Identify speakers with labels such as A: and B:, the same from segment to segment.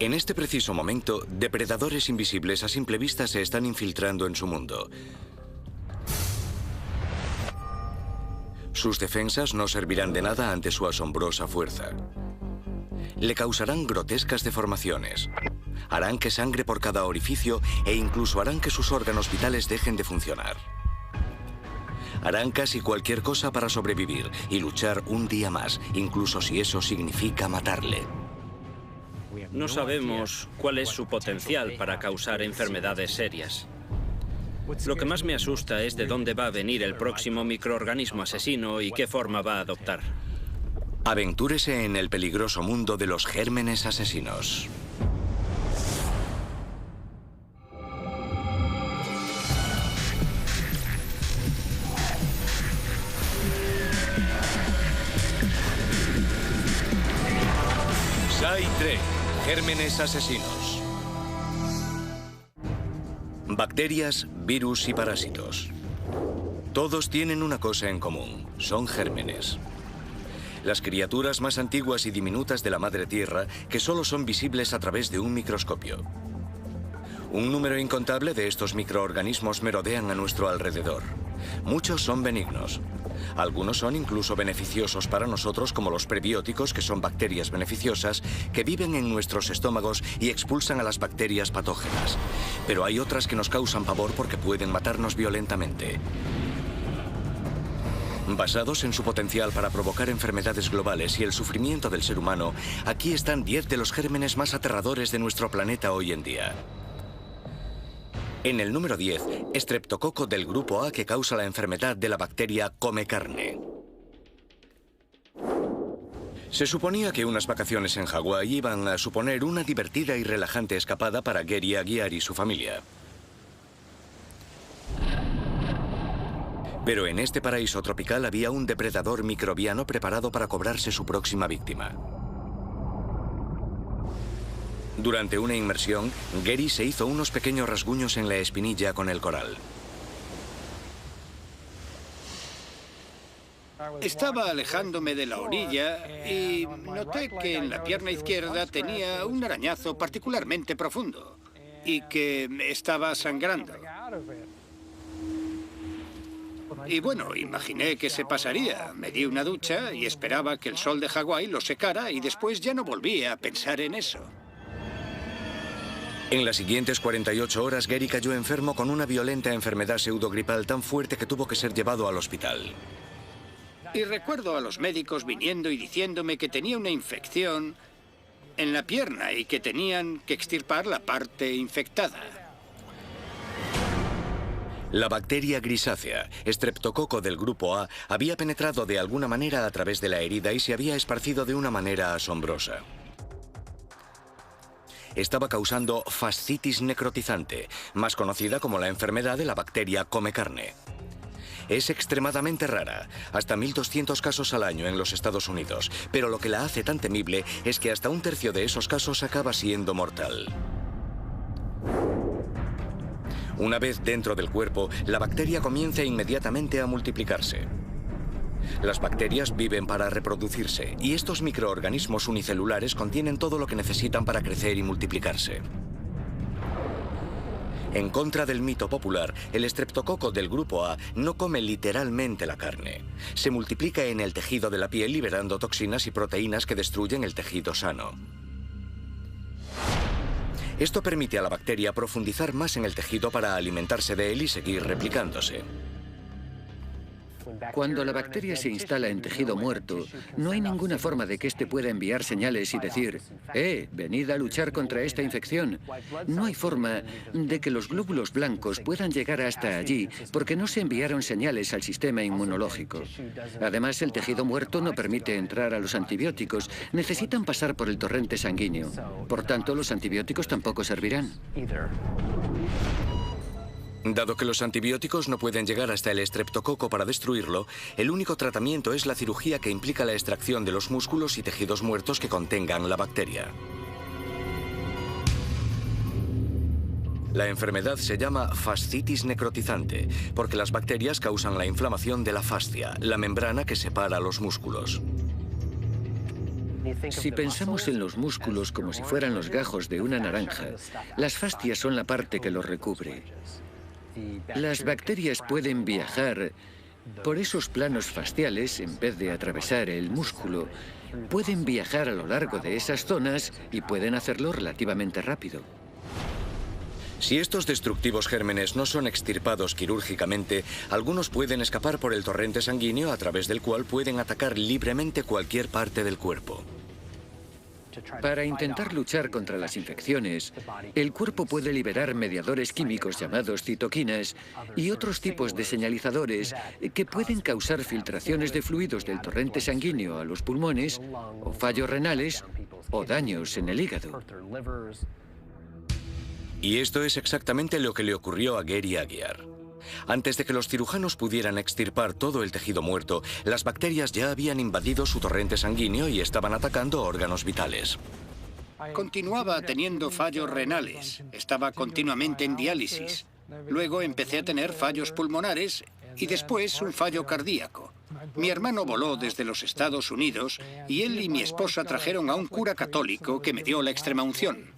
A: En este preciso momento, depredadores invisibles a simple vista se están infiltrando en su mundo. Sus defensas no servirán de nada ante su asombrosa fuerza. Le causarán grotescas deformaciones. Harán que sangre por cada orificio e incluso harán que sus órganos vitales dejen de funcionar. Harán casi cualquier cosa para sobrevivir y luchar un día más, incluso si eso significa matarle.
B: No sabemos cuál es su potencial para causar enfermedades serias. Lo que más me asusta es de dónde va a venir el próximo microorganismo asesino y qué forma va a adoptar.
A: Aventúrese en el peligroso mundo de los gérmenes asesinos. SAI-3, gérmenes asesinos. Bacterias, virus y parásitos. Todos tienen una cosa en común, son gérmenes. Las criaturas más antiguas y diminutas de la Madre Tierra que solo son visibles a través de un microscopio. Un número incontable de estos microorganismos merodean a nuestro alrededor. Muchos son benignos. Algunos son incluso beneficiosos para nosotros, como los prebióticos, que son bacterias beneficiosas que viven en nuestros estómagos y expulsan a las bacterias patógenas. Pero hay otras que nos causan pavor porque pueden matarnos violentamente. Basados en su potencial para provocar enfermedades globales y el sufrimiento del ser humano, aquí están 10 de los gérmenes más aterradores de nuestro planeta hoy en día. En el número 10, estreptococo del grupo A, que causa la enfermedad de la bacteria come carne. Se suponía que unas vacaciones en Hawái iban a suponer una divertida y relajante escapada para Gary Aguiar y su familia. Pero en este paraíso tropical había un depredador microbiano preparado para cobrarse su próxima víctima. Durante una inmersión, Gary se hizo unos pequeños rasguños en la espinilla con el coral.
C: Estaba alejándome de la orilla y noté que en la pierna izquierda tenía un arañazo particularmente profundo y que estaba sangrando. Y bueno, imaginé que se pasaría. Me di una ducha y esperaba que el sol de Hawái lo secara y después ya no volví a pensar en eso.
A: En las siguientes 48 horas, Gary cayó enfermo con una violenta enfermedad pseudogripal tan fuerte que tuvo que ser llevado al hospital.
C: Y recuerdo a los médicos viniendo y diciéndome que tenía una infección en la pierna y que tenían que extirpar la parte infectada.
A: La bacteria grisácea, estreptococo del grupo A, había penetrado de alguna manera a través de la herida y se había esparcido de una manera asombrosa. Estaba causando fascitis necrotizante, más conocida como la enfermedad de la bacteria come carne. Es extremadamente rara, hasta 1.200 casos al año en los Estados Unidos, pero lo que la hace tan temible es que hasta un tercio de esos casos acaba siendo mortal. Una vez dentro del cuerpo, la bacteria comienza inmediatamente a multiplicarse. Las bacterias viven para reproducirse y estos microorganismos unicelulares contienen todo lo que necesitan para crecer y multiplicarse. En contra del mito popular, el estreptococo del grupo A no come literalmente la carne. Se multiplica en el tejido de la piel liberando toxinas y proteínas que destruyen el tejido sano. Esto permite a la bacteria profundizar más en el tejido para alimentarse de él y seguir replicándose.
D: Cuando la bacteria se instala en tejido muerto, no hay ninguna forma de que éste pueda enviar señales y decir, venid a luchar contra esta infección. No hay forma de que los glóbulos blancos puedan llegar hasta allí porque no se enviaron señales al sistema inmunológico. Además, el tejido muerto no permite entrar a los antibióticos. Necesitan pasar por el torrente sanguíneo. Por tanto, los antibióticos tampoco servirán.
A: Dado que los antibióticos no pueden llegar hasta el estreptococo para destruirlo, el único tratamiento es la cirugía que implica la extracción de los músculos y tejidos muertos que contengan la bacteria. La enfermedad se llama fascitis necrotizante, porque las bacterias causan la inflamación de la fascia, la membrana que separa los músculos.
D: Si pensamos en los músculos como si fueran los gajos de una naranja, las fascias son la parte que los recubre. Las bacterias pueden viajar por esos planos fasciales en vez de atravesar el músculo. Pueden viajar a lo largo de esas zonas y pueden hacerlo relativamente rápido.
A: Si estos destructivos gérmenes no son extirpados quirúrgicamente, algunos pueden escapar por el torrente sanguíneo a través del cual pueden atacar libremente cualquier parte del cuerpo.
D: Para intentar luchar contra las infecciones, el cuerpo puede liberar mediadores químicos llamados citoquinas y otros tipos de señalizadores que pueden causar filtraciones de fluidos del torrente sanguíneo a los pulmones, o fallos renales, o daños en el hígado.
A: Y esto es exactamente lo que le ocurrió a Gary Aguiar. Antes de que los cirujanos pudieran extirpar todo el tejido muerto, las bacterias ya habían invadido su torrente sanguíneo y estaban atacando órganos vitales.
C: Continuaba teniendo fallos renales, estaba continuamente en diálisis. Luego empecé a tener fallos pulmonares y después un fallo cardíaco. Mi hermano voló desde los Estados Unidos y él y mi esposa trajeron a un cura católico que me dio la extremaunción.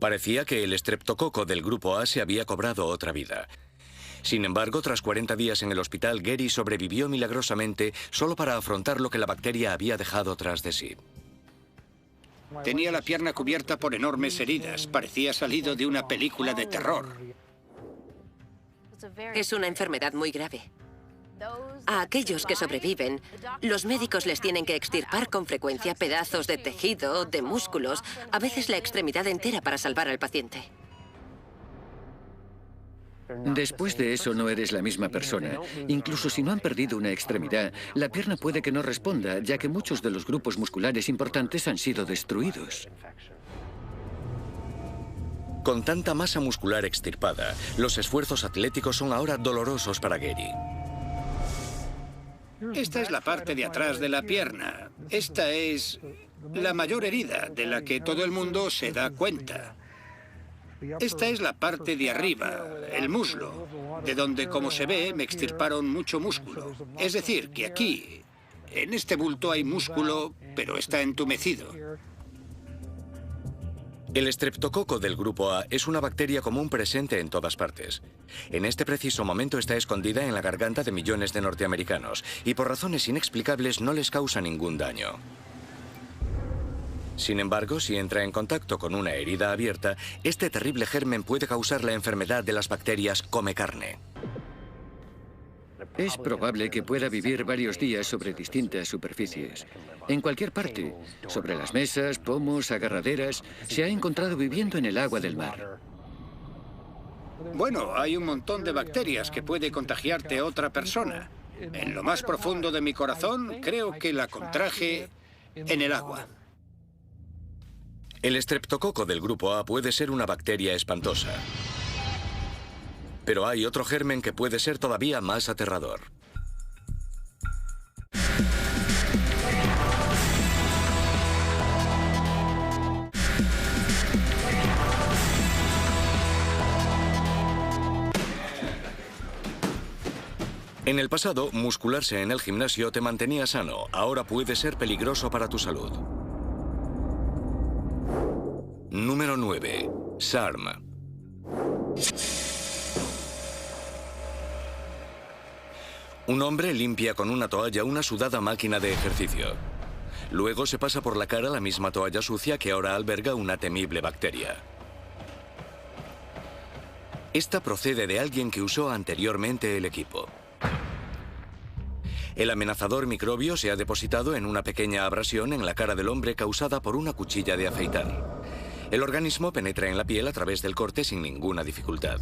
A: Parecía que el estreptococo del grupo A se había cobrado otra vida. Sin embargo, tras 40 días en el hospital, Gary sobrevivió milagrosamente solo para afrontar lo que la bacteria había dejado tras de sí.
C: Tenía la pierna cubierta por enormes heridas. Parecía salido de una película de terror.
E: Es una enfermedad muy grave. A aquellos que sobreviven, los médicos les tienen que extirpar con frecuencia pedazos de tejido, de músculos, a veces la extremidad entera para salvar al paciente.
D: Después de eso no eres la misma persona. Incluso si no han perdido una extremidad, la pierna puede que no responda, ya que muchos de los grupos musculares importantes han sido destruidos.
A: Con tanta masa muscular extirpada, los esfuerzos atléticos son ahora dolorosos para Gary.
C: Esta es la parte de atrás de la pierna. Esta es la mayor herida de la que todo el mundo se da cuenta. Esta es la parte de arriba, el muslo, de donde, como se ve, me extirparon mucho músculo. Es decir, que aquí, en este bulto hay músculo, pero está entumecido.
A: El estreptococo del grupo A es una bacteria común presente en todas partes. En este preciso momento está escondida en la garganta de millones de norteamericanos y por razones inexplicables no les causa ningún daño. Sin embargo, si entra en contacto con una herida abierta, este terrible germen puede causar la enfermedad de las bacterias come carne.
D: Es probable que pueda vivir varios días sobre distintas superficies. En cualquier parte, sobre las mesas, pomos, agarraderas, se ha encontrado viviendo en el agua del mar.
C: Bueno, hay un montón de bacterias que puede contagiarte a otra persona. En lo más profundo de mi corazón, creo que la contraje en el agua.
A: El estreptococo del grupo A puede ser una bacteria espantosa. Pero hay otro germen que puede ser todavía más aterrador. En el pasado, muscularse en el gimnasio te mantenía sano. Ahora puede ser peligroso para tu salud. Número 9. SARM. Un hombre limpia con una toalla una sudada máquina de ejercicio. Luego se pasa por la cara la misma toalla sucia que ahora alberga una temible bacteria. Esta procede de alguien que usó anteriormente el equipo. El amenazador microbio se ha depositado en una pequeña abrasión en la cara del hombre causada por una cuchilla de afeitar. El organismo penetra en la piel a través del corte sin ninguna dificultad.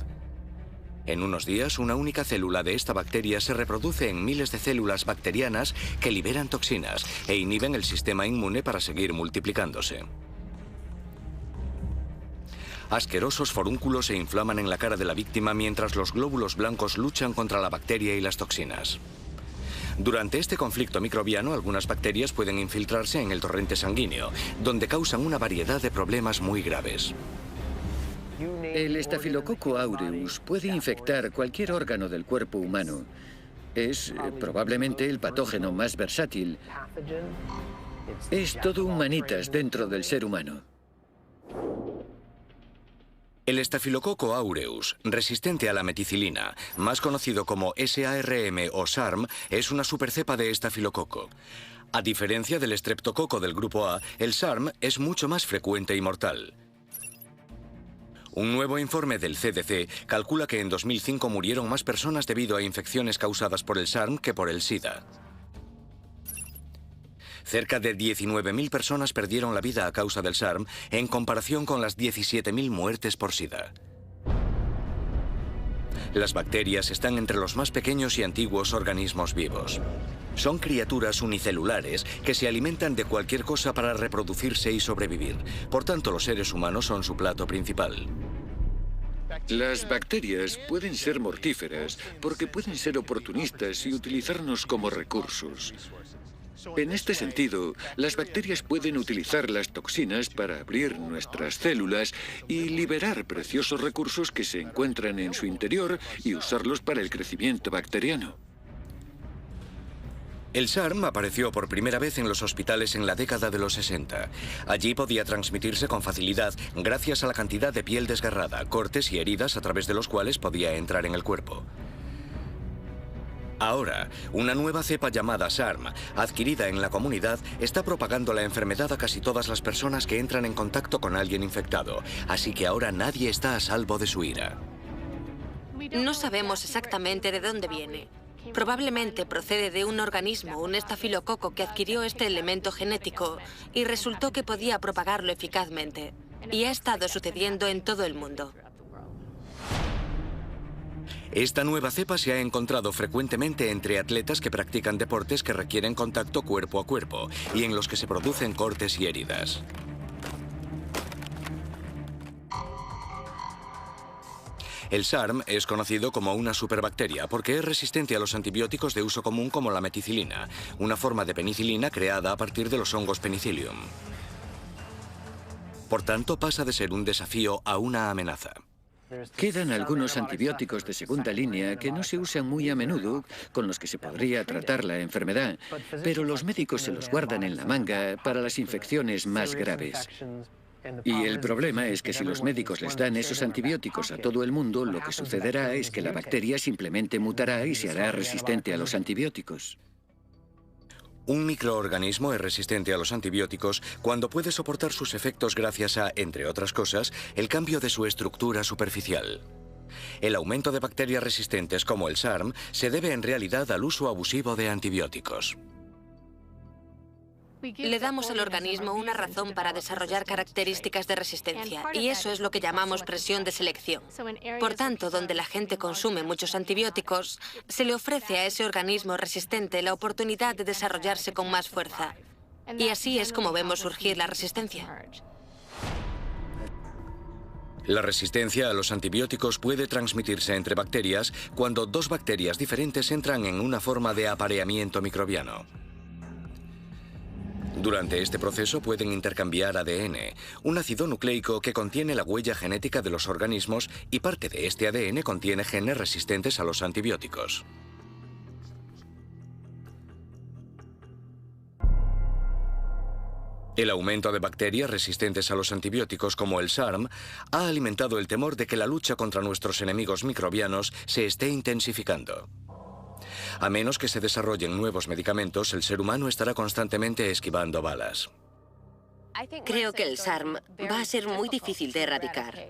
A: En unos días, una única célula de esta bacteria se reproduce en miles de células bacterianas que liberan toxinas e inhiben el sistema inmune para seguir multiplicándose. Asquerosos forúnculos se inflaman en la cara de la víctima mientras los glóbulos blancos luchan contra la bacteria y las toxinas. Durante este conflicto microbiano, algunas bacterias pueden infiltrarse en el torrente sanguíneo, donde causan una variedad de problemas muy graves.
D: El Staphylococcus aureus puede infectar cualquier órgano del cuerpo humano. Es probablemente el patógeno más versátil. Es todo un manitas dentro del ser humano.
A: El estafilococo aureus, resistente a la meticilina, más conocido como SARM o SARM, es una supercepa de estafilococo. A diferencia del estreptococo del grupo A, el SARM es mucho más frecuente y mortal. Un nuevo informe del CDC calcula que en 2005 murieron más personas debido a infecciones causadas por el SARM que por el SIDA. Cerca de 19.000 personas perdieron la vida a causa del SARM, en comparación con las 17.000 muertes por SIDA. Las bacterias están entre los más pequeños y antiguos organismos vivos. Son criaturas unicelulares que se alimentan de cualquier cosa para reproducirse y sobrevivir. Por tanto, los seres humanos son su plato principal.
D: Las bacterias pueden ser mortíferas porque pueden ser oportunistas y utilizarnos como recursos. En este sentido, las bacterias pueden utilizar las toxinas para abrir nuestras células y liberar preciosos recursos que se encuentran en su interior y usarlos para el crecimiento bacteriano.
A: El SARM apareció por primera vez en los hospitales en la década de los 60. Allí podía transmitirse con facilidad gracias a la cantidad de piel desgarrada, cortes y heridas a través de los cuales podía entrar en el cuerpo. Ahora, una nueva cepa llamada SARM, adquirida en la comunidad, está propagando la enfermedad a casi todas las personas que entran en contacto con alguien infectado, así que ahora nadie está a salvo de su ira.
E: No sabemos exactamente de dónde viene. Probablemente procede de un organismo, un estafilococo, que adquirió este elemento genético y resultó que podía propagarlo eficazmente. Y ha estado sucediendo en todo el mundo.
A: Esta nueva cepa se ha encontrado frecuentemente entre atletas que practican deportes que requieren contacto cuerpo a cuerpo y en los que se producen cortes y heridas. El SARM es conocido como una superbacteria porque es resistente a los antibióticos de uso común como la meticilina, una forma de penicilina creada a partir de los hongos Penicillium. Por tanto, pasa de ser un desafío a una amenaza.
D: Quedan algunos antibióticos de segunda línea que no se usan muy a menudo, con los que se podría tratar la enfermedad, pero los médicos se los guardan en la manga para las infecciones más graves. Y el problema es que si los médicos les dan esos antibióticos a todo el mundo, lo que sucederá es que la bacteria simplemente mutará y se hará resistente a los antibióticos.
A: Un microorganismo es resistente a los antibióticos cuando puede soportar sus efectos gracias a, entre otras cosas, el cambio de su estructura superficial. El aumento de bacterias resistentes como el SARM se debe en realidad al uso abusivo de antibióticos.
E: Le damos al organismo una razón para desarrollar características de resistencia, y eso es lo que llamamos presión de selección. Por tanto, donde la gente consume muchos antibióticos, se le ofrece a ese organismo resistente la oportunidad de desarrollarse con más fuerza. Y así es como vemos surgir la resistencia.
A: La resistencia a los antibióticos puede transmitirse entre bacterias cuando dos bacterias diferentes entran en una forma de apareamiento microbiano. Durante este proceso pueden intercambiar ADN, un ácido nucleico que contiene la huella genética de los organismos y parte de este ADN contiene genes resistentes a los antibióticos. El aumento de bacterias resistentes a los antibióticos como el SARM ha alimentado el temor de que la lucha contra nuestros enemigos microbianos se esté intensificando. A menos que se desarrollen nuevos medicamentos, el ser humano estará constantemente esquivando balas.
E: Creo que el SARM va a ser muy difícil de erradicar.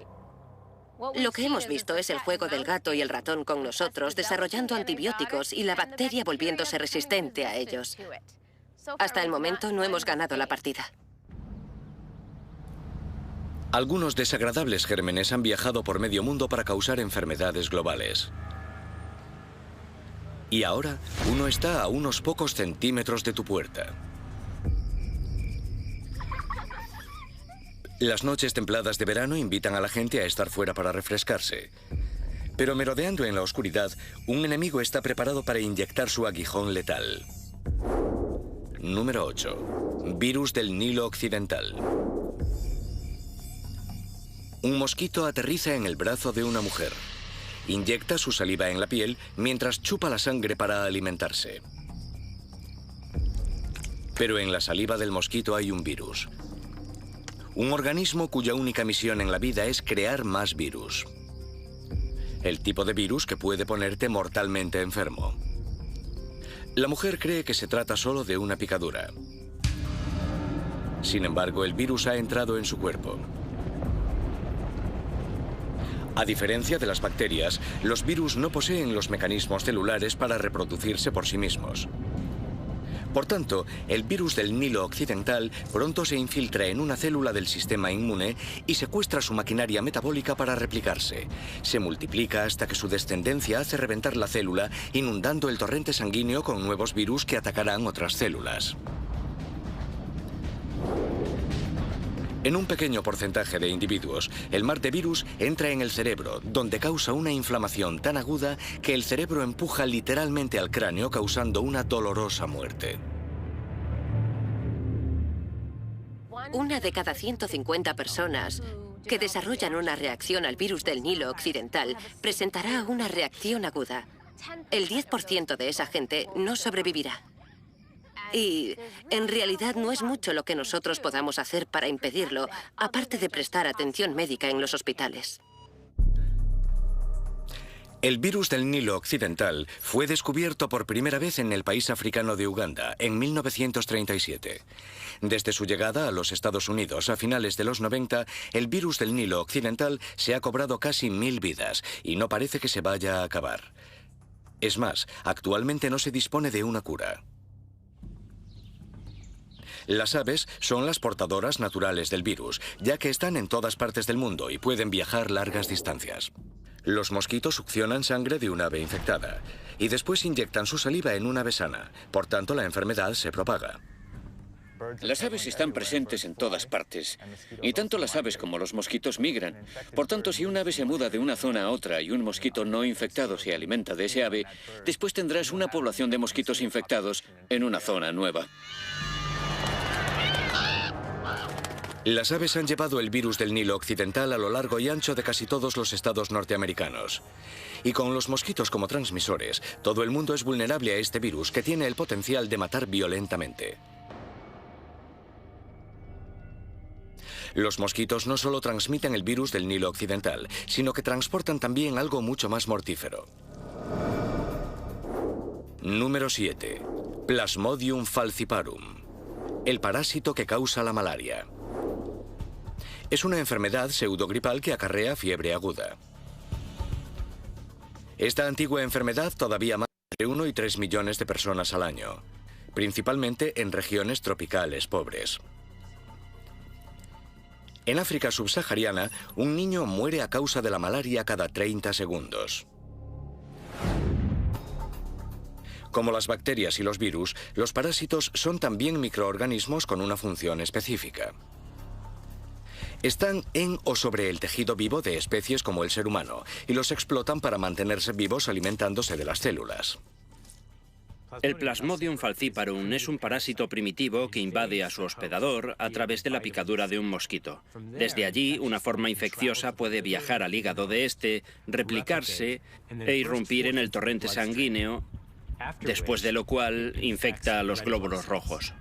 E: Lo que hemos visto es el juego del gato y el ratón con nosotros, desarrollando antibióticos y la bacteria volviéndose resistente a ellos. Hasta el momento no hemos ganado la partida.
A: Algunos desagradables gérmenes han viajado por medio mundo para causar enfermedades globales. Y ahora, uno está a unos pocos centímetros de tu puerta. Las noches templadas de verano invitan a la gente a estar fuera para refrescarse. Pero merodeando en la oscuridad, un enemigo está preparado para inyectar su aguijón letal. Número 8. Virus del Nilo Occidental. Un mosquito aterriza en el brazo de una mujer. Inyecta su saliva en la piel mientras chupa la sangre para alimentarse. Pero en la saliva del mosquito hay un virus. Un organismo cuya única misión en la vida es crear más virus. El tipo de virus que puede ponerte mortalmente enfermo. La mujer cree que se trata solo de una picadura. Sin embargo, el virus ha entrado en su cuerpo. A diferencia de las bacterias, los virus no poseen los mecanismos celulares para reproducirse por sí mismos. Por tanto, el virus del Nilo Occidental pronto se infiltra en una célula del sistema inmune y secuestra su maquinaria metabólica para replicarse. Se multiplica hasta que su descendencia hace reventar la célula, inundando el torrente sanguíneo con nuevos virus que atacarán otras células. En un pequeño porcentaje de individuos, el mar de virus entra en el cerebro, donde causa una inflamación tan aguda que el cerebro empuja literalmente al cráneo, causando una dolorosa muerte.
E: Una de cada 150 personas que desarrollan una reacción al virus del Nilo Occidental presentará una reacción aguda. El 10% de esa gente no sobrevivirá. Y en realidad no es mucho lo que nosotros podamos hacer para impedirlo, aparte de prestar atención médica en los hospitales.
A: El virus del Nilo Occidental fue descubierto por primera vez en el país africano de Uganda en 1937. Desde su llegada a los Estados Unidos a finales de los 90, el virus del Nilo Occidental se ha cobrado casi 1000 vidas y no parece que se vaya a acabar. Es más, actualmente no se dispone de una cura. Las aves son las portadoras naturales del virus, ya que están en todas partes del mundo y pueden viajar largas distancias. Los mosquitos succionan sangre de un ave infectada y después inyectan su saliva en una ave sana. Por tanto, la enfermedad se propaga.
D: Las aves están presentes en todas partes, y tanto las aves como los mosquitos migran. Por tanto, si un ave se muda de una zona a otra y un mosquito no infectado se alimenta de ese ave, después tendrás una población de mosquitos infectados en una zona nueva.
A: Las aves han llevado el virus del Nilo Occidental a lo largo y ancho de casi todos los estados norteamericanos. Y con los mosquitos como transmisores, todo el mundo es vulnerable a este virus que tiene el potencial de matar violentamente. Los mosquitos no solo transmiten el virus del Nilo Occidental, sino que transportan también algo mucho más mortífero. Número 7. Plasmodium falciparum. El parásito que causa la malaria. Es una enfermedad pseudogripal que acarrea fiebre aguda. Esta antigua enfermedad todavía mata entre 1 y 3 millones de personas al año, principalmente en regiones tropicales pobres. En África subsahariana, un niño muere a causa de la malaria cada 30 segundos. Como las bacterias y los virus, los parásitos son también microorganismos con una función específica. Están en o sobre el tejido vivo de especies como el ser humano y los explotan para mantenerse vivos alimentándose de las células.
B: El Plasmodium falciparum es un parásito primitivo que invade a su hospedador a través de la picadura de un mosquito. Desde allí, una forma infecciosa puede viajar al hígado de este, replicarse e irrumpir en el torrente sanguíneo, después de lo cual infecta a los glóbulos rojos.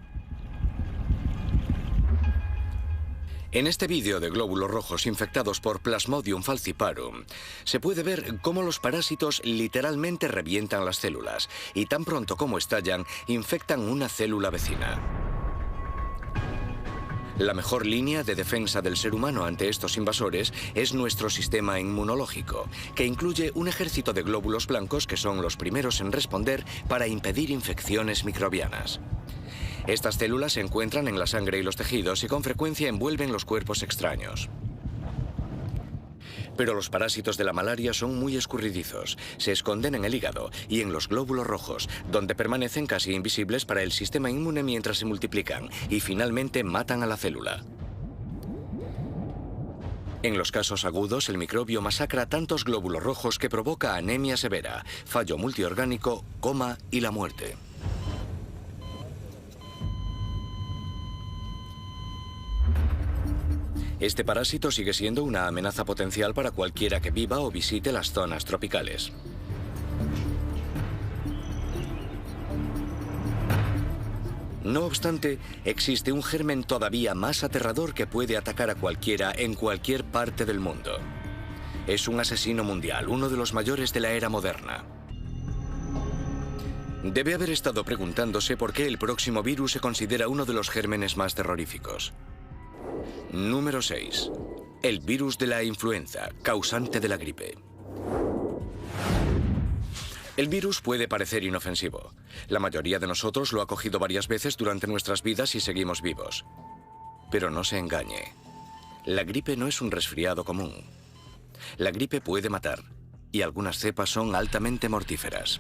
A: En este vídeo de glóbulos rojos infectados por Plasmodium falciparum, se puede ver cómo los parásitos literalmente revientan las células y tan pronto como estallan, infectan una célula vecina. La mejor línea de defensa del ser humano ante estos invasores es nuestro sistema inmunológico, que incluye un ejército de glóbulos blancos que son los primeros en responder para impedir infecciones microbianas. Estas células se encuentran en la sangre y los tejidos y con frecuencia envuelven los cuerpos extraños. Pero los parásitos de la malaria son muy escurridizos. Se esconden en el hígado y en los glóbulos rojos, donde permanecen casi invisibles para el sistema inmune mientras se multiplican y finalmente matan a la célula. En los casos agudos, el microbio masacra tantos glóbulos rojos que provoca anemia severa, fallo multiorgánico, coma y la muerte. Este parásito sigue siendo una amenaza potencial para cualquiera que viva o visite las zonas tropicales. No obstante, existe un germen todavía más aterrador que puede atacar a cualquiera en cualquier parte del mundo. Es un asesino mundial, uno de los mayores de la era moderna. Debe haber estado preguntándose por qué el próximo virus se considera uno de los gérmenes más terroríficos. Número 6. El virus de la influenza, causante de la gripe. El virus puede parecer inofensivo. La mayoría de nosotros lo ha cogido varias veces durante nuestras vidas y seguimos vivos. Pero no se engañe. La gripe no es un resfriado común. La gripe puede matar, y algunas cepas son altamente mortíferas.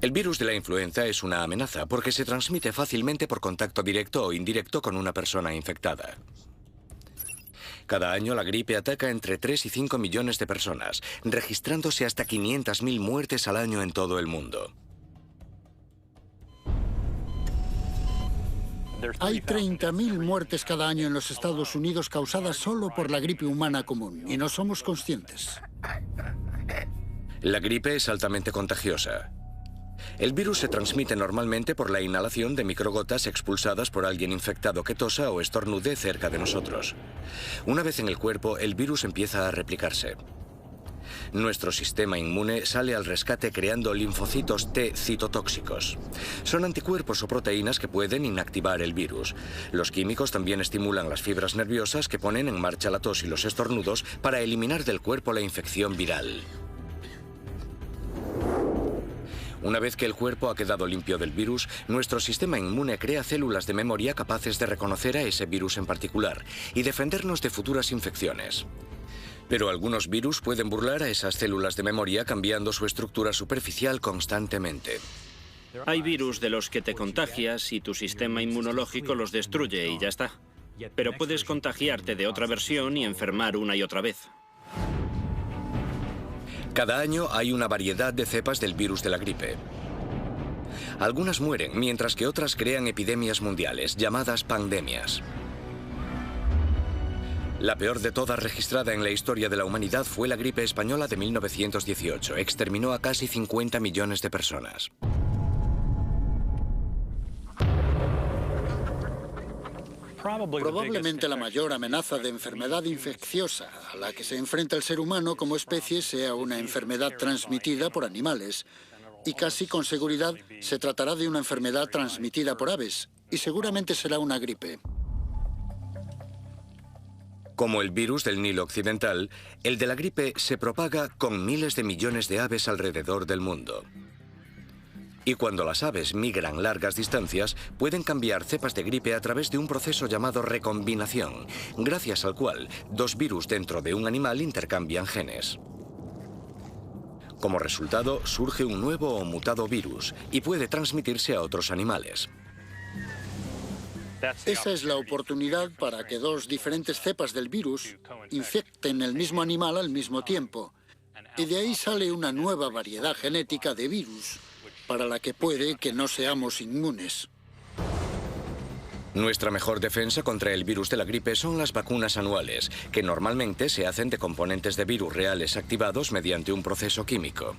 A: El virus de la influenza es una amenaza porque se transmite fácilmente por contacto directo o indirecto con una persona infectada. Cada año la gripe ataca entre 3 y 5 millones de personas, registrándose hasta 500.000 muertes al año en todo el mundo.
F: Hay 30.000 muertes cada año en los Estados Unidos causadas solo por la gripe humana común, y no somos conscientes.
A: La gripe es altamente contagiosa. El virus se transmite normalmente por la inhalación de microgotas expulsadas por alguien infectado que tosa o estornude cerca de nosotros. Una vez en el cuerpo, el virus empieza a replicarse. Nuestro sistema inmune sale al rescate creando linfocitos T citotóxicos. Son anticuerpos o proteínas que pueden inactivar el virus. Los químicos también estimulan las fibras nerviosas que ponen en marcha la tos y los estornudos para eliminar del cuerpo la infección viral. Una vez que el cuerpo ha quedado limpio del virus, nuestro sistema inmune crea células de memoria capaces de reconocer a ese virus en particular y defendernos de futuras infecciones. Pero algunos virus pueden burlar a esas células de memoria cambiando su estructura superficial constantemente.
B: Hay virus de los que te contagias y tu sistema inmunológico los destruye y ya está. Pero puedes contagiarte de otra versión y enfermar una y otra vez.
A: Cada año hay una variedad de cepas del virus de la gripe. Algunas mueren, mientras que otras crean epidemias mundiales, llamadas pandemias. La peor de todas registrada en la historia de la humanidad fue la gripe española de 1918. Exterminó a casi 50 millones de personas.
F: Probablemente la mayor amenaza de enfermedad infecciosa a la que se enfrenta el ser humano como especie sea una enfermedad transmitida por animales. Y casi con seguridad se tratará de una enfermedad transmitida por aves. Y seguramente será una gripe.
A: Como el virus del Nilo Occidental, el de la gripe se propaga con miles de millones de aves alrededor del mundo. Y cuando las aves migran largas distancias, pueden cambiar cepas de gripe a través de un proceso llamado recombinación, gracias al cual dos virus dentro de un animal intercambian genes. Como resultado, surge un nuevo o mutado virus y puede transmitirse a otros animales.
F: Esa es la oportunidad para que dos diferentes cepas del virus infecten el mismo animal al mismo tiempo. Y de ahí sale una nueva variedad genética de virus, para la que puede que no seamos inmunes.
A: Nuestra mejor defensa contra el virus de la gripe son las vacunas anuales, que normalmente se hacen de componentes de virus reales activados mediante un proceso químico.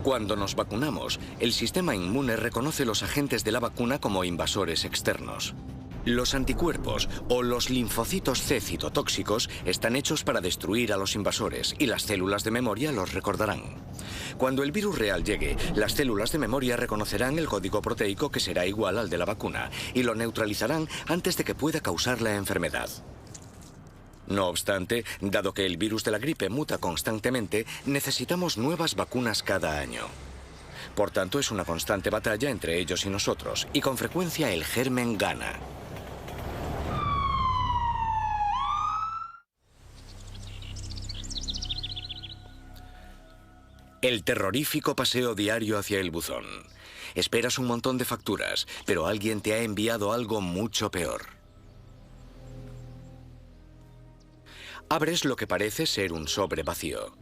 A: Cuando nos vacunamos, el sistema inmune reconoce los agentes de la vacuna como invasores externos. Los anticuerpos o los linfocitos C citotóxicos están hechos para destruir a los invasores y las células de memoria los recordarán. Cuando el virus real llegue, las células de memoria reconocerán el código proteico que será igual al de la vacuna y lo neutralizarán antes de que pueda causar la enfermedad. No obstante, dado que el virus de la gripe muta constantemente, necesitamos nuevas vacunas cada año. Por tanto, es una constante batalla entre ellos y nosotros, y con frecuencia el germen gana. El terrorífico paseo diario hacia el buzón. Esperas un montón de facturas, pero alguien te ha enviado algo mucho peor. Abres lo que parece ser un sobre vacío.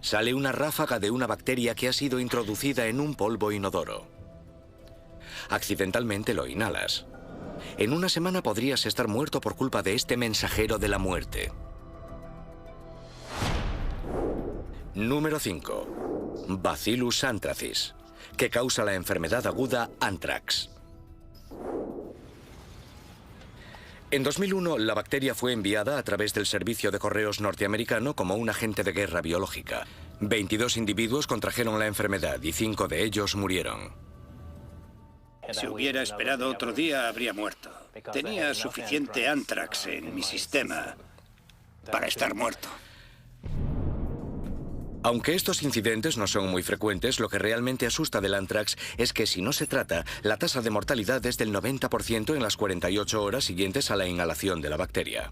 A: Sale una ráfaga de una bacteria que ha sido introducida en un polvo inodoro. Accidentalmente lo inhalas. En una semana podrías estar muerto por culpa de este mensajero de la muerte. Número 5. Bacillus anthracis, que causa la enfermedad aguda anthrax. En 2001, la bacteria fue enviada a través del servicio de correos norteamericano como un agente de guerra biológica. 22 individuos contrajeron la enfermedad y 5 de ellos murieron.
C: Si hubiera esperado otro día, habría muerto. Tenía suficiente anthrax en mi sistema para estar muerto.
A: Aunque estos incidentes no son muy frecuentes, lo que realmente asusta del anthrax es que si no se trata, la tasa de mortalidad es del 90% en las 48 horas siguientes a la inhalación de la bacteria.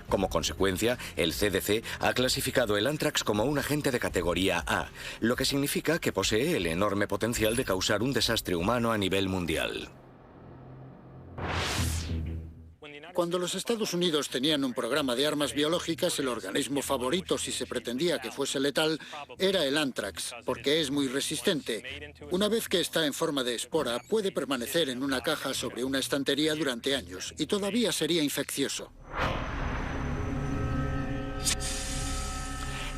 A: Como consecuencia, el CDC ha clasificado el anthrax como un agente de categoría A, lo que significa que posee el enorme potencial de causar un desastre humano a nivel mundial.
F: Cuando los Estados Unidos tenían un programa de armas biológicas, el organismo favorito, si se pretendía que fuese letal, era el anthrax, porque es muy resistente. Una vez que está en forma de espora, puede permanecer en una caja sobre una estantería durante años y todavía sería infeccioso.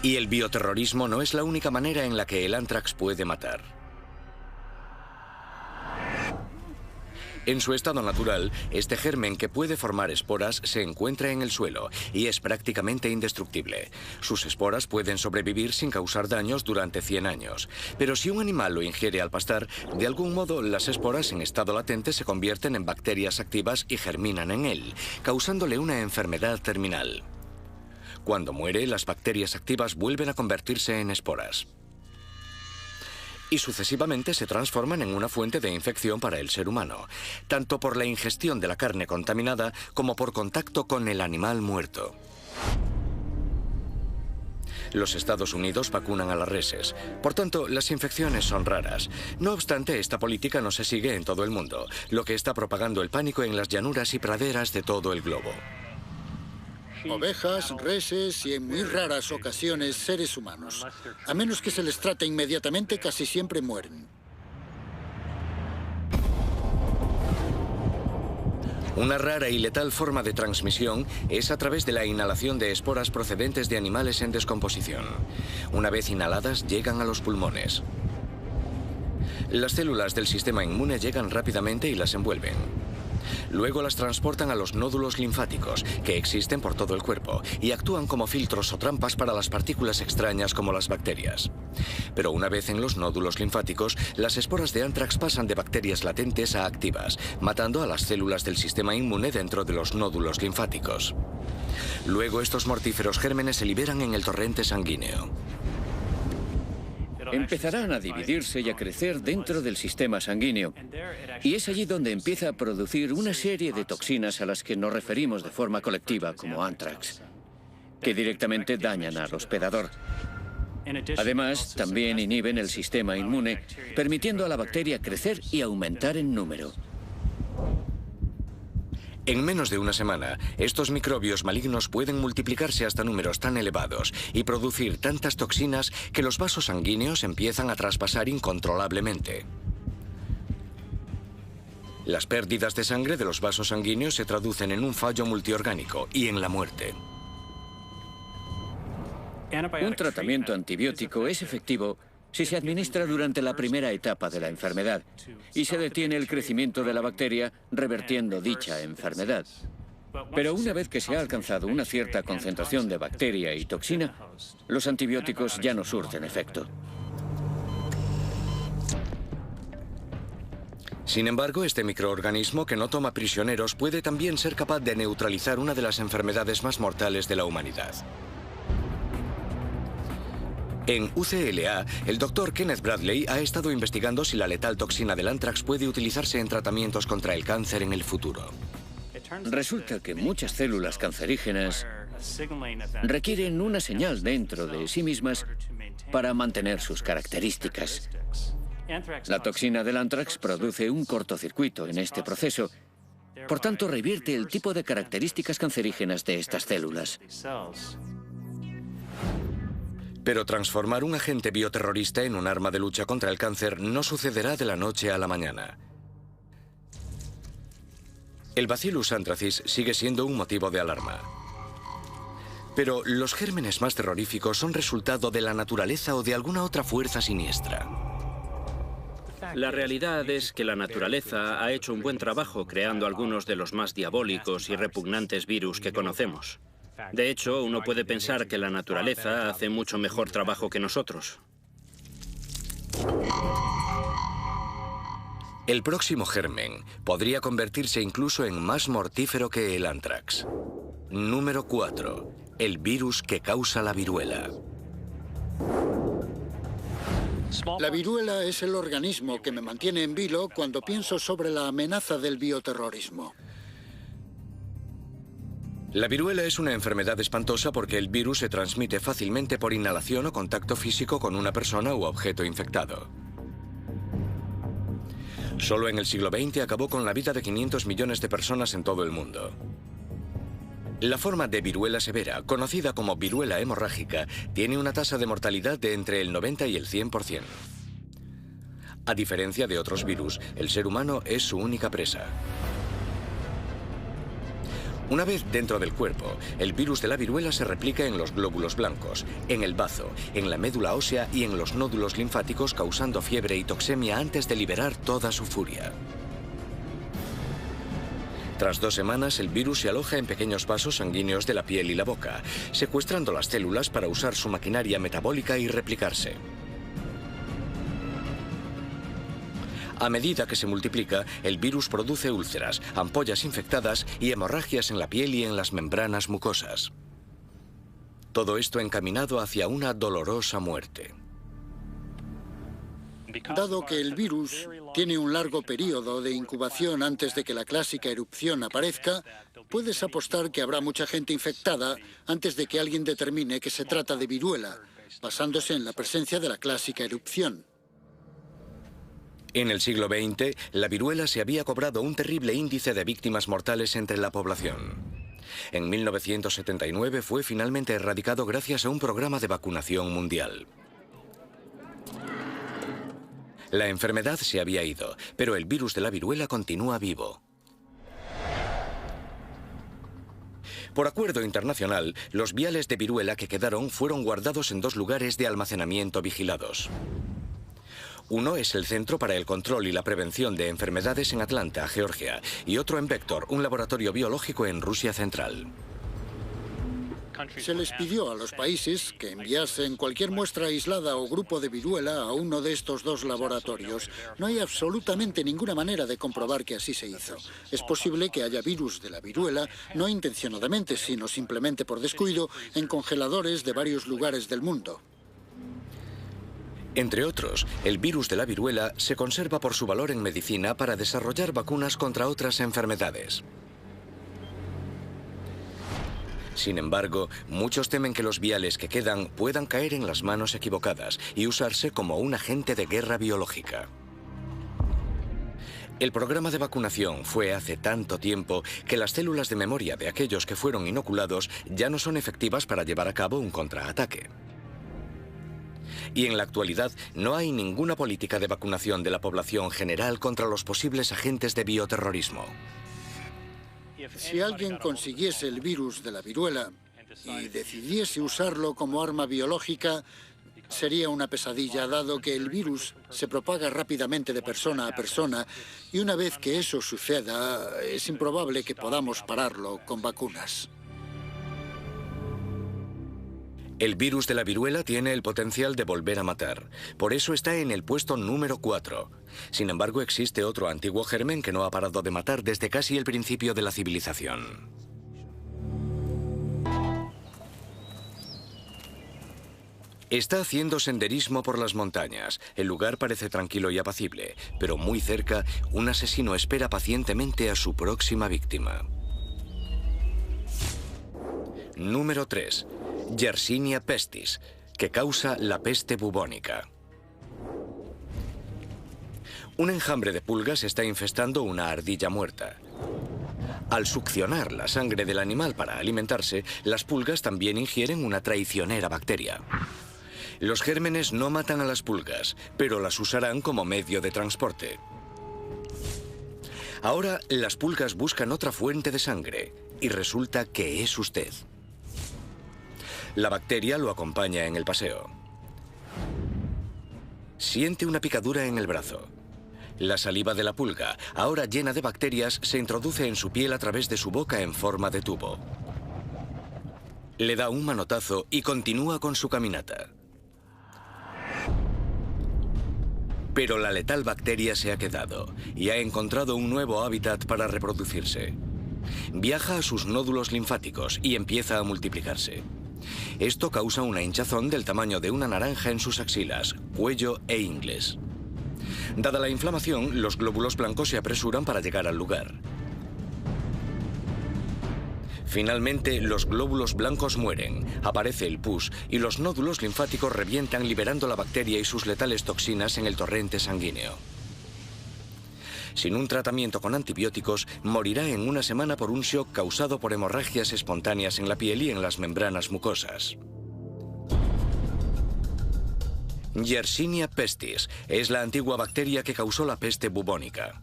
A: Y el bioterrorismo no es la única manera en la que el anthrax puede matar. En su estado natural, este germen que puede formar esporas se encuentra en el suelo y es prácticamente indestructible. Sus esporas pueden sobrevivir sin causar daños durante 100 años. Pero si un animal lo ingiere al pastar, de algún modo las esporas en estado latente se convierten en bacterias activas y germinan en él, causándole una enfermedad terminal. Cuando muere, las bacterias activas vuelven a convertirse en esporas. Y sucesivamente se transforman en una fuente de infección para el ser humano, tanto por la ingestión de la carne contaminada como por contacto con el animal muerto. Los Estados Unidos vacunan a las reses, por tanto, las infecciones son raras. No obstante, esta política no se sigue en todo el mundo, lo que está propagando el pánico en las llanuras y praderas de todo el globo.
F: Ovejas, reses y en muy raras ocasiones seres humanos. A menos que se les trate inmediatamente, casi siempre mueren.
A: Una rara y letal forma de transmisión es a través de la inhalación de esporas procedentes de animales en descomposición. Una vez inhaladas, llegan a los pulmones. Las células del sistema inmune llegan rápidamente y las envuelven. Luego las transportan a los nódulos linfáticos, que existen por todo el cuerpo, y actúan como filtros o trampas para las partículas extrañas como las bacterias. Pero una vez en los nódulos linfáticos, las esporas de anthrax pasan de bacterias latentes a activas, matando a las células del sistema inmune dentro de los nódulos linfáticos. Luego estos mortíferos gérmenes se liberan en el torrente sanguíneo.
D: Empezarán a dividirse y a crecer dentro del sistema sanguíneo. Y es allí donde empieza a producir una serie de toxinas a las que nos referimos de forma colectiva como anthrax, que directamente dañan al hospedador. Además, también inhiben el sistema inmune, permitiendo a la bacteria crecer y aumentar en número.
A: En menos de una semana, estos microbios malignos pueden multiplicarse hasta números tan elevados y producir tantas toxinas que los vasos sanguíneos empiezan a traspasar incontrolablemente. Las pérdidas de sangre de los vasos sanguíneos se traducen en un fallo multiorgánico y en la muerte.
D: Un tratamiento antibiótico es efectivo si se administra durante la primera etapa de la enfermedad y se detiene el crecimiento de la bacteria, revertiendo dicha enfermedad. Pero una vez que se ha alcanzado una cierta concentración de bacteria y toxina, los antibióticos ya no surten efecto.
A: Sin embargo, este microorganismo que no toma prisioneros puede también ser capaz de neutralizar una de las enfermedades más mortales de la humanidad. En UCLA, el doctor Kenneth Bradley ha estado investigando si la letal toxina del anthrax puede utilizarse en tratamientos contra el cáncer en el futuro.
D: Resulta que muchas células cancerígenas requieren una señal dentro de sí mismas para mantener sus características. La toxina del anthrax produce un cortocircuito en este proceso, por tanto revierte el tipo de características cancerígenas de estas células.
A: Pero transformar un agente bioterrorista en un arma de lucha contra el cáncer no sucederá de la noche a la mañana. El Bacillus anthracis sigue siendo un motivo de alarma. Pero los gérmenes más terroríficos son resultado de la naturaleza o de alguna otra fuerza siniestra.
B: La realidad es que la naturaleza ha hecho un buen trabajo creando algunos de los más diabólicos y repugnantes virus que conocemos. De hecho, uno puede pensar que la naturaleza hace mucho mejor trabajo que nosotros.
A: El próximo germen podría convertirse incluso en más mortífero que el anthrax. Número 4. El virus que causa la viruela.
F: La viruela es el organismo que me mantiene en vilo cuando pienso sobre la amenaza del bioterrorismo.
A: La viruela es una enfermedad espantosa porque el virus se transmite fácilmente por inhalación o contacto físico con una persona u objeto infectado. Solo en el siglo XX acabó con la vida de 500 millones de personas en todo el mundo. La forma de viruela severa, conocida como viruela hemorrágica, tiene una tasa de mortalidad de entre el 90 y el 100%. A diferencia de otros virus, el ser humano es su única presa. Una vez dentro del cuerpo, el virus de la viruela se replica en los glóbulos blancos, en el bazo, en la médula ósea y en los nódulos linfáticos, causando fiebre y toxemia antes de liberar toda su furia. Tras 2 semanas, el virus se aloja en pequeños vasos sanguíneos de la piel y la boca, secuestrando las células para usar su maquinaria metabólica y replicarse. A medida que se multiplica, el virus produce úlceras, ampollas infectadas y hemorragias en la piel y en las membranas mucosas. Todo esto encaminado hacia una dolorosa muerte.
F: Dado que el virus tiene un largo periodo de incubación antes de que la clásica erupción aparezca, puedes apostar que habrá mucha gente infectada antes de que alguien determine que se trata de viruela, basándose en la presencia de la clásica erupción.
A: En el siglo XX, la viruela se había cobrado un terrible índice de víctimas mortales entre la población. En 1979 fue finalmente erradicado gracias a un programa de vacunación mundial. La enfermedad se había ido, pero el virus de la viruela continúa vivo. Por acuerdo internacional, los viales de viruela que quedaron fueron guardados en 2 lugares de almacenamiento vigilados. Uno es el Centro para el Control y la Prevención de Enfermedades en Atlanta, Georgia, y otro en Vector, un laboratorio biológico en Rusia Central.
F: Se les pidió a los países que enviasen cualquier muestra aislada o grupo de viruela a uno de estos 2 laboratorios. No hay absolutamente ninguna manera de comprobar que así se hizo. Es posible que haya virus de la viruela, no intencionadamente, sino simplemente por descuido, en congeladores de varios lugares del mundo.
A: Entre otros, el virus de la viruela se conserva por su valor en medicina para desarrollar vacunas contra otras enfermedades. Sin embargo, muchos temen que los viales que quedan puedan caer en las manos equivocadas y usarse como un agente de guerra biológica. El programa de vacunación fue hace tanto tiempo que las células de memoria de aquellos que fueron inoculados ya no son efectivas para llevar a cabo un contraataque. Y en la actualidad no hay ninguna política de vacunación de la población general contra los posibles agentes de bioterrorismo.
F: Si alguien consiguiese el virus de la viruela y decidiese usarlo como arma biológica, sería una pesadilla, dado que el virus se propaga rápidamente de persona a persona y una vez que eso suceda, es improbable que podamos pararlo con vacunas.
A: El virus de la viruela tiene el potencial de volver a matar. Por eso está en el puesto número 4. Sin embargo, existe otro antiguo germen que no ha parado de matar desde casi el principio de la civilización. Está haciendo senderismo por las montañas. El lugar parece tranquilo y apacible, pero muy cerca, un asesino espera pacientemente a su próxima víctima. Número 3. Yersinia pestis, que causa la peste bubónica. Un enjambre de pulgas está infestando una ardilla muerta. Al succionar la sangre del animal para alimentarse, las pulgas también ingieren una traicionera bacteria. Los gérmenes no matan a las pulgas, pero las usarán como medio de transporte. Ahora las pulgas buscan otra fuente de sangre, y resulta que es usted. La bacteria lo acompaña en el paseo. Siente una picadura en el brazo. La saliva de la pulga, ahora llena de bacterias, se introduce en su piel a través de su boca en forma de tubo. Le da un manotazo y continúa con su caminata. Pero la letal bacteria se ha quedado y ha encontrado un nuevo hábitat para reproducirse. Viaja a sus nódulos linfáticos y empieza a multiplicarse. Esto causa una hinchazón del tamaño de una naranja en sus axilas, cuello e ingles. Dada la inflamación, los glóbulos blancos se apresuran para llegar al lugar. Finalmente, los glóbulos blancos mueren, aparece el pus y los nódulos linfáticos revientan liberando la bacteria y sus letales toxinas en el torrente sanguíneo. Sin un tratamiento con antibióticos, morirá en una semana por un shock causado por hemorragias espontáneas en la piel y en las membranas mucosas. Yersinia pestis es la antigua bacteria que causó la peste bubónica.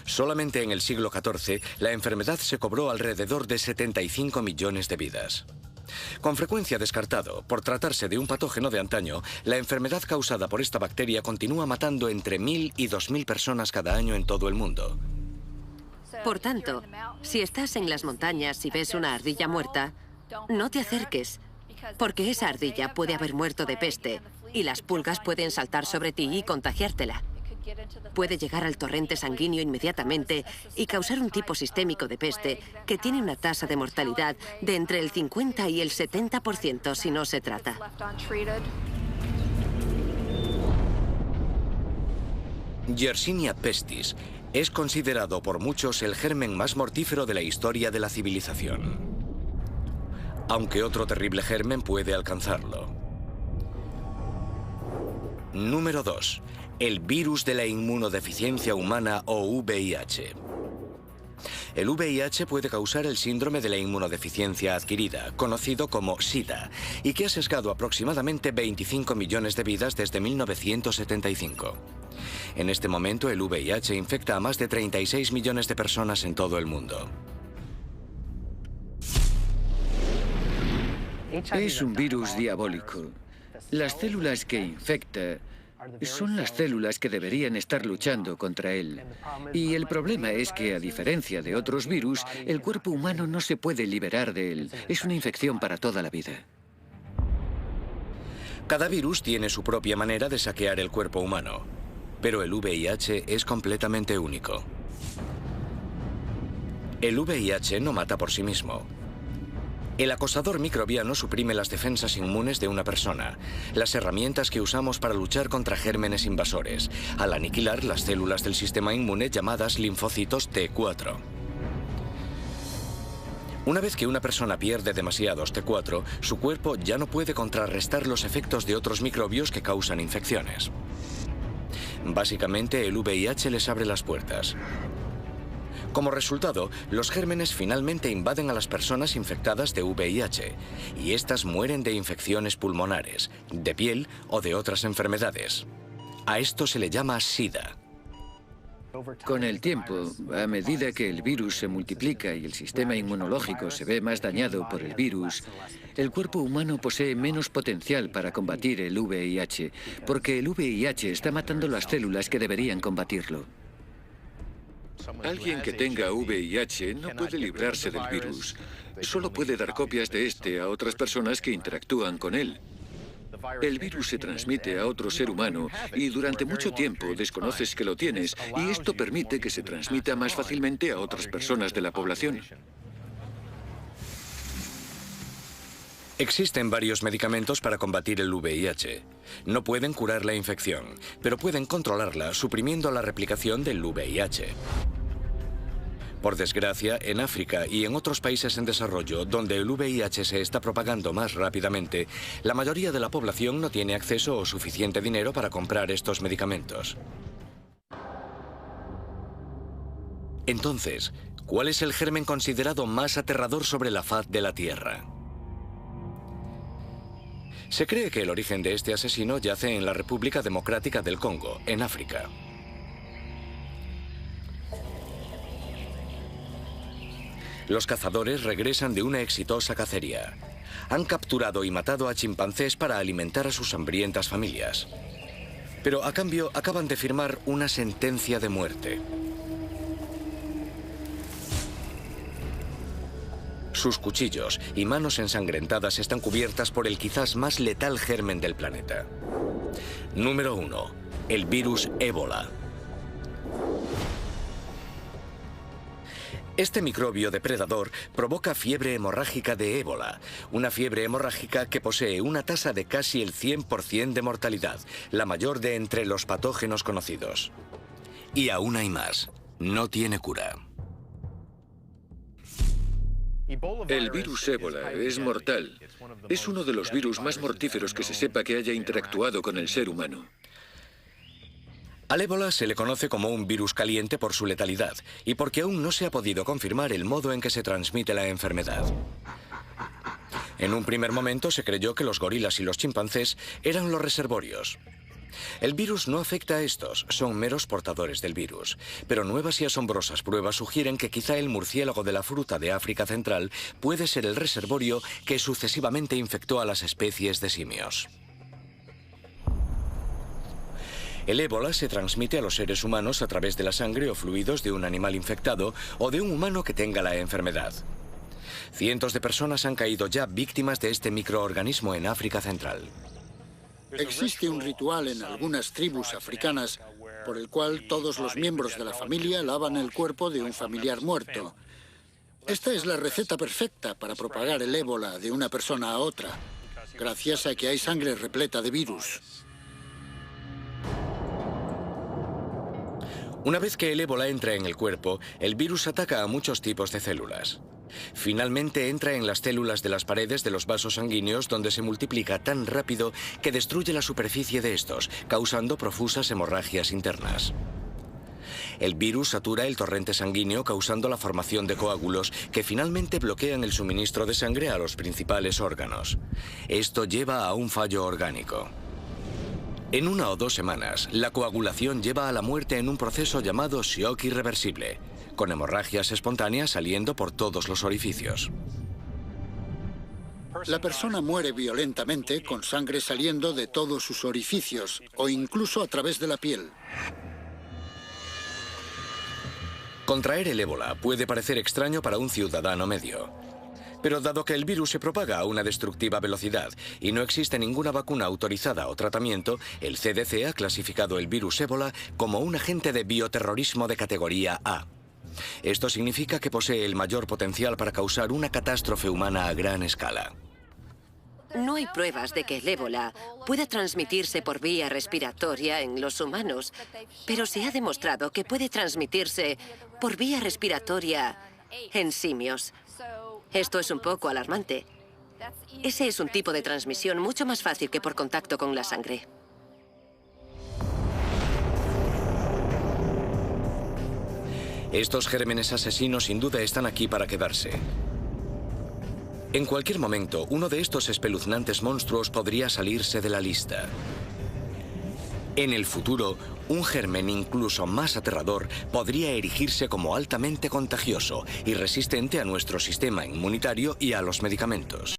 A: Solamente en el siglo XIV, la enfermedad se cobró alrededor de 75 millones de vidas. Con frecuencia descartado, por tratarse de un patógeno de antaño, la enfermedad causada por esta bacteria continúa matando entre 1.000 y 2.000 personas cada año en todo el mundo.
E: Por tanto, si estás en las montañas y ves una ardilla muerta, no te acerques, porque esa ardilla puede haber muerto de peste y las pulgas pueden saltar sobre ti y contagiártela. Puede llegar al torrente sanguíneo inmediatamente y causar un tipo sistémico de peste que tiene una tasa de mortalidad de entre el 50 y el 70% si no se trata.
A: Yersinia pestis es considerado por muchos el germen más mortífero de la historia de la civilización. Aunque otro terrible germen puede alcanzarlo. Número 2. El virus de la inmunodeficiencia humana o VIH. El VIH puede causar el síndrome de la inmunodeficiencia adquirida, conocido como SIDA, y que ha sesgado aproximadamente 25 millones de vidas desde 1975. En este momento, el VIH infecta a más de 36 millones de personas en todo el mundo.
D: Es un virus diabólico. Las células que infecta son las células que deberían estar luchando contra él. Y el problema es que, a diferencia de otros virus, el cuerpo humano no se puede liberar de él. Es una infección para toda la vida.
A: Cada virus tiene su propia manera de saquear el cuerpo humano, pero el VIH es completamente único. El VIH no mata por sí mismo. El acosador microbiano suprime las defensas inmunes de una persona, las herramientas que usamos para luchar contra gérmenes invasores, al aniquilar las células del sistema inmune llamadas linfocitos T4. Una vez que una persona pierde demasiados T4, su cuerpo ya no puede contrarrestar los efectos de otros microbios que causan infecciones. Básicamente, el VIH les abre las puertas. Como resultado, los gérmenes finalmente invaden a las personas infectadas de VIH y estas mueren de infecciones pulmonares, de piel o de otras enfermedades. A esto se le llama SIDA.
D: Con el tiempo, a medida que el virus se multiplica y el sistema inmunológico se ve más dañado por el virus, el cuerpo humano posee menos potencial para combatir el VIH, porque el VIH está matando las células que deberían combatirlo.
G: Alguien que tenga VIH no puede librarse del virus. Solo puede dar copias de este a otras personas que interactúan con él. El virus se transmite a otro ser humano y durante mucho tiempo desconoces que lo tienes y esto permite que se transmita más fácilmente a otras personas de la población.
A: Existen varios medicamentos para combatir el VIH. No pueden curar la infección, pero pueden controlarla suprimiendo la replicación del VIH. Por desgracia, en África y en otros países en desarrollo, donde el VIH se está propagando más rápidamente, la mayoría de la población no tiene acceso o suficiente dinero para comprar estos medicamentos. Entonces, ¿cuál es el germen considerado más aterrador sobre la faz de la Tierra? Se cree que el origen de este asesino yace en la República Democrática del Congo, en África. Los cazadores regresan de una exitosa cacería. han capturado y matado a chimpancés para alimentar a sus hambrientas familias. Pero a cambio acaban de firmar una sentencia de muerte. Sus cuchillos y manos ensangrentadas están cubiertas por el quizás más letal germen del planeta. Número 1. El virus ébola. Este microbio depredador provoca fiebre hemorrágica de ébola, una fiebre hemorrágica que posee una tasa de casi el 100% de mortalidad, la mayor de entre los patógenos conocidos. Y aún hay más, no tiene cura.
G: El virus ébola es mortal. Es uno de los virus más mortíferos que se sepa que haya interactuado con el ser humano.
A: Al ébola se le conoce como un virus caliente por su letalidad y porque aún no se ha podido confirmar el modo en que se transmite la enfermedad. En un primer momento se creyó que los gorilas y los chimpancés eran los reservorios. El virus no afecta a estos, son meros portadores del virus. Pero nuevas y asombrosas pruebas sugieren que quizá el murciélago de la fruta de África Central puede ser el reservorio que sucesivamente infectó a las especies de simios. El ébola se transmite a los seres humanos a través de la sangre o fluidos de un animal infectado o de un humano que tenga la enfermedad. Cientos de personas han caído ya víctimas de este microorganismo en África Central.
F: Existe un ritual en algunas tribus africanas por el cual todos los miembros de la familia lavan el cuerpo de un familiar muerto. Esta es la receta perfecta para propagar el ébola de una persona a otra, gracias a que hay sangre repleta de virus.
A: Una vez que el ébola entra en el cuerpo, el virus ataca a muchos tipos de células. Finalmente entra en las células de las paredes de los vasos sanguíneos, donde se multiplica tan rápido que destruye la superficie de estos, causando profusas hemorragias internas. El virus satura el torrente sanguíneo, causando la formación de coágulos que finalmente bloquean el suministro de sangre a los principales órganos. Esto lleva a un fallo orgánico. En 1 o 2 semanas, la coagulación lleva a la muerte en un proceso llamado shock irreversible, con hemorragias espontáneas saliendo por todos los orificios.
F: La persona muere violentamente con sangre saliendo de todos sus orificios o incluso a través de la piel.
A: Contraer el ébola puede parecer extraño para un ciudadano medio. Pero dado que el virus se propaga a una destructiva velocidad y no existe ninguna vacuna autorizada o tratamiento, el CDC ha clasificado el virus ébola como un agente de bioterrorismo de categoría A. Esto significa que posee el mayor potencial para causar una catástrofe humana a gran escala.
E: No hay pruebas de que el ébola pueda transmitirse por vía respiratoria en los humanos, pero se ha demostrado que puede transmitirse por vía respiratoria en simios. Esto es un poco alarmante. Ese es un tipo de transmisión mucho más fácil que por contacto con la sangre.
A: Estos gérmenes asesinos sin duda están aquí para quedarse. En cualquier momento, uno de estos espeluznantes monstruos podría salirse de la lista. En el futuro, un germen incluso más aterrador podría erigirse como altamente contagioso y resistente a nuestro sistema inmunitario y a los medicamentos.